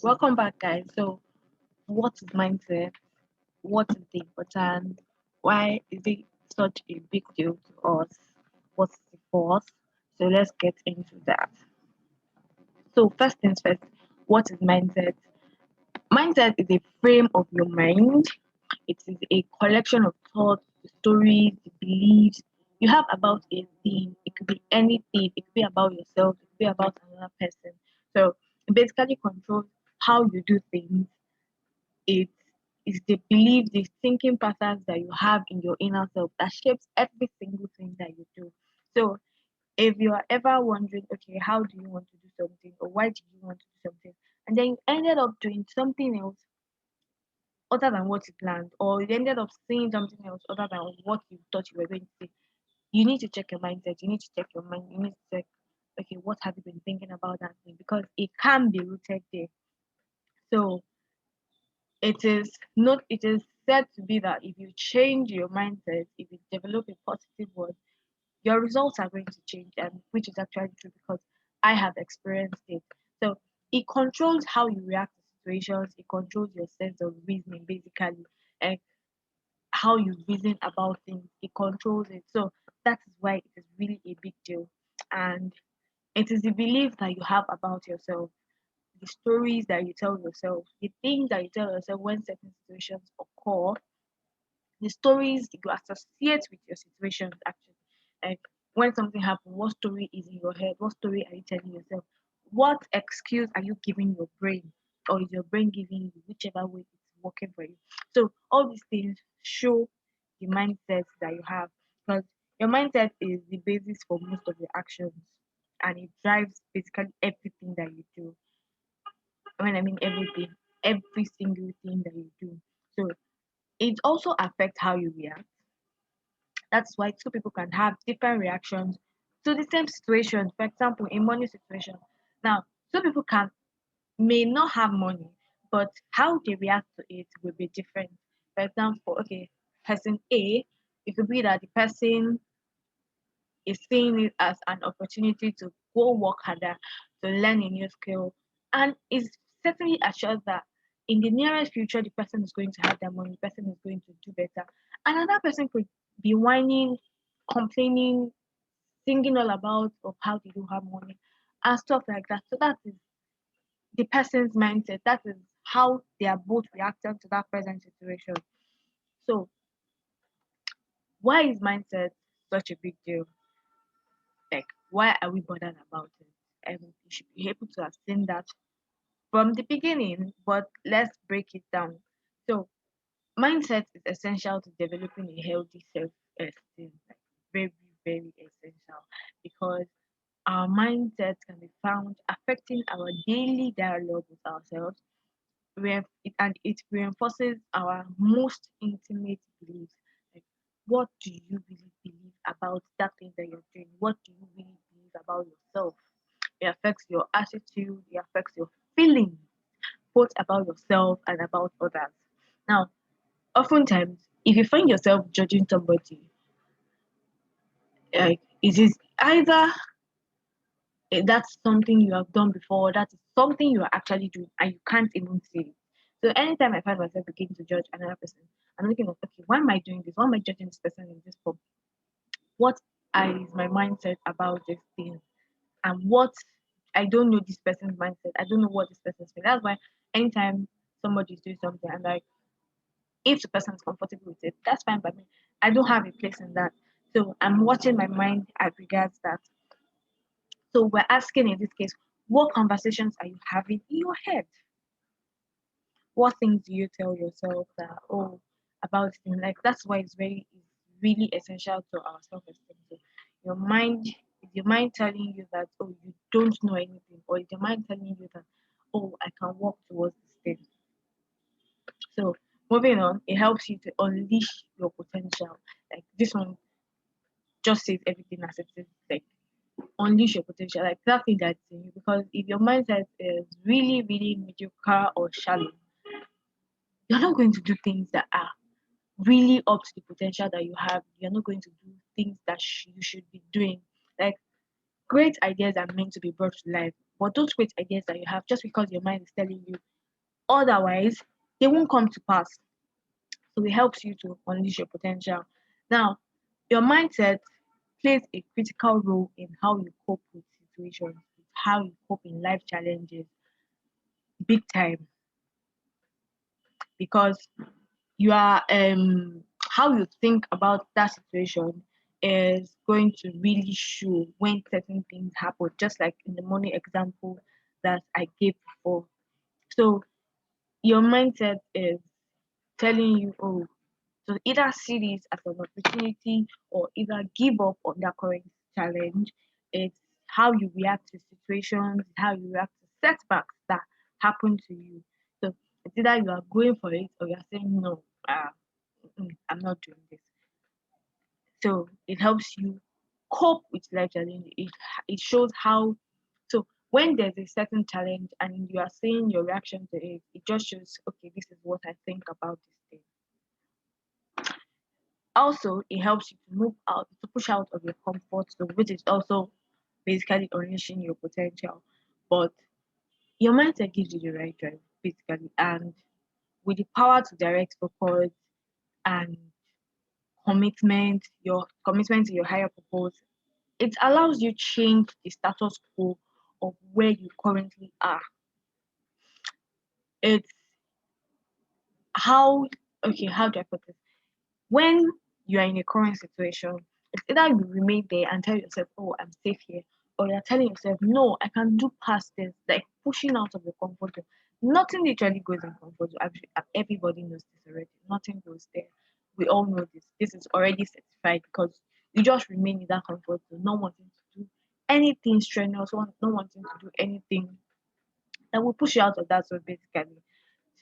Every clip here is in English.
Welcome back, guys. So, what is mindset? What is the importance? Why is it such a big deal to us? What's the force? So, let's get into that. So, first things first, what is mindset? Mindset is a frame of your mind. It is a collection of thoughts, the stories, the beliefs you have about a thing. It could be anything. It could be about yourself. It could be about another person. So, it basically controls how you do things. It is the belief, the thinking patterns that you have in your inner self that shapes every single thing that you do. So if you are ever wondering, okay, how do you want to do something or why do you want to do something, and then you ended up doing something else other than what you planned, or you ended up saying something else other than what you thought you were going to say, you need to check your mindset, you need to check your mind, you need to check, okay, what have you been thinking about that thing? Because it can be rooted there. So it is said to be that if you change your mindset, if you develop a positive one, your results are going to change, and which is actually true because I have experienced it. So it controls how you react to situations, it controls your sense of reasoning basically, and how you reason about things, it controls it. So that is why it is really a big deal. And it is the belief that you have about yourself, the stories that you tell yourself, the things that you tell yourself when certain situations occur, the stories you associate with your situations actually. Like when something happens, what story is in your head? What story are you telling yourself? What excuse are you giving your brain? Or is your brain giving you whichever way it's working for you? So all these things show the mindset that you have. Because your mindset is the basis for most of your actions and it drives basically everything that you do. When I mean everything, every single thing that you do. So it also affects how you react. That's why two people can have different reactions to the same situation. For example, in money situation. Now, two people can may not have money, but how they react to it will be different. For example, okay, person A, it could be that the person is seeing it as an opportunity to go work harder, to learn a new skill, and is certainly assured that in the nearest future the person is going to have their money, the person is going to do better. Another person could be whining, complaining, singing all about of how they don't have money and stuff like that. So that is the person's mindset. That is how they are both reacting to that present situation. So why is mindset such a big deal? Like, why are we bothered about it? And you should be able to have seen that from the beginning, but let's break it down. So, mindset is essential to developing a healthy self esteem, like very, very essential because our mindset can be found affecting our daily dialogue with ourselves. And it reinforces our most intimate beliefs. Like, what do you really believe about that thing that you're doing? What do you really believe about yourself? It affects your attitude, it affects your feelings, both about yourself and about others. Now, oftentimes, if you find yourself judging somebody, like, it is either that's something you have done before, that is something you are actually doing, and you can't even see it. So anytime I find myself beginning to judge another person, I'm looking at, okay, why am I doing this? Why am I judging this person in this form? What is my mindset about this thing? And what I don't know this person's mindset. I don't know what this person's feeling. That's why anytime somebody is doing something, I'm like, if the person is comfortable with it, that's fine by me. I don't have a place in that. So I'm watching my mind as regards that. So we're asking in this case, what conversations are you having in your head? What things do you tell yourself that about this thing? Like that's why it's really essential to our self-esteem. So your mind is your mind telling you that you don't know anything, or is your mind telling you that I can walk towards this thing. So moving on, it helps you to unleash your potential. Like this one just says everything as it is. Like unleash your potential, like that thing that's in you. Because if your mindset is really, really mediocre or shallow, you're not going to do things that are really up to the potential that you have. You're not going to do things that you should be doing. Like Great ideas are meant to be brought to life, but those great ideas that you have, just because your mind is telling you otherwise, they won't come to pass. So it helps you to unleash your potential. Now, your mindset plays a critical role in how you cope with situations, how you cope in life challenges, big time, because you are how you think about that situation is going to really show when certain things happen, just like in the money example that I gave before. So your mindset is telling you, oh, so either see this as an opportunity or either give up on that current challenge. It's how you react to situations, how you react to setbacks that happen to you. So it's either you are going for it or you're saying no, I'm not doing this. So it helps you cope with life challenge. It shows how. So when there's a certain challenge and you are saying your reaction to it, it just shows, okay, this is what I think about this thing. Also, it helps you to move out, to push out of your comfort zone, which is also basically unleashing your potential. But your mindset gives you the right drive, basically, and with the power to direct focus and your commitment to your higher purpose, it allows you change the status quo of where you currently are. It's how how do I put this? When you are in a current situation, it's either you remain there and tell yourself, oh, I'm safe here, or you're telling yourself, no, I can do past this, like pushing out of the comfort zone. Nothing literally goes in comfort zone. Actually, everybody knows this already. Nothing goes there. We all know this. This is already certified because you just remain in that comfort zone, not wanting to do anything strenuous, not wanting to do anything that will push you out of that zone, basically.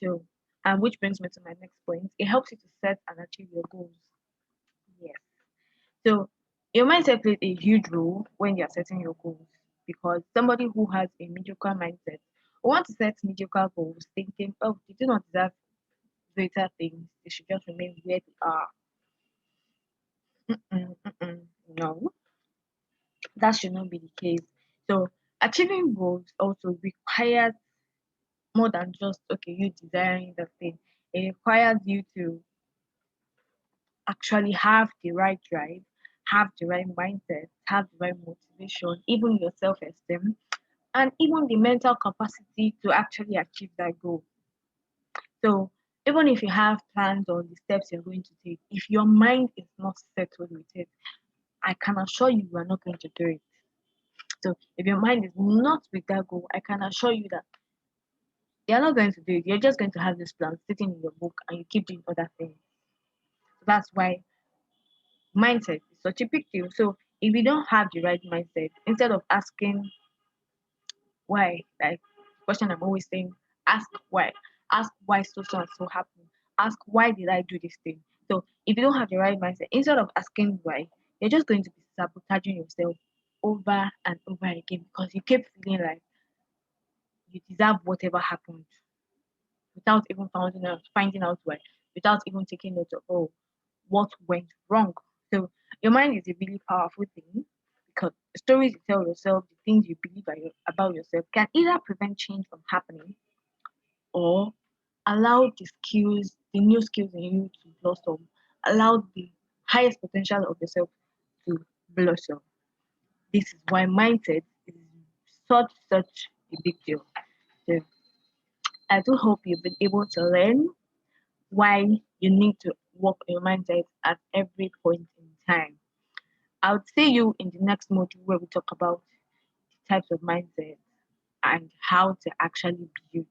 So, and which brings me to my next point. It helps you to set and achieve your goals. Yes. So your mindset plays a huge role when you're setting your goals because somebody who has a mediocre mindset will want to set mediocre goals thinking, oh, they do not deserve greater things. They should just remain where they are. No, that should not be the case. So achieving goals also requires more than just okay, you desiring the thing. It requires you to actually have the right drive, have the right mindset, have the right motivation, even your self esteem, and even the mental capacity to actually achieve that goal. So, even if you have plans on the steps you're going to take, if your mind is not settled with it, I can assure you you are not going to do it. So, if your mind is not with that goal, I can assure you that you're not going to do it. You're just going to have this plan sitting in your book and you keep doing other things. So that's why mindset is such a big deal. So if you don't have the right mindset, instead of asking why, like question I'm always saying, ask why. Ask why so and so happened. Ask why did I do this thing. So if you don't have the right mindset, instead of asking why, you're just going to be sabotaging yourself over and over again because you keep feeling like you deserve whatever happened without even finding out why, without even taking note of what went wrong. So your mind is a really powerful thing because the stories you tell yourself, the things you believe about yourself can either prevent change from happening or allow the new skills in you to blossom, allow the highest potential of yourself to blossom. This is why mindset is such a big deal. So I do hope you've been able to learn why you need to work on your mindset at every point in time. I'll see you in the next module where we talk about the types of mindset and how to actually build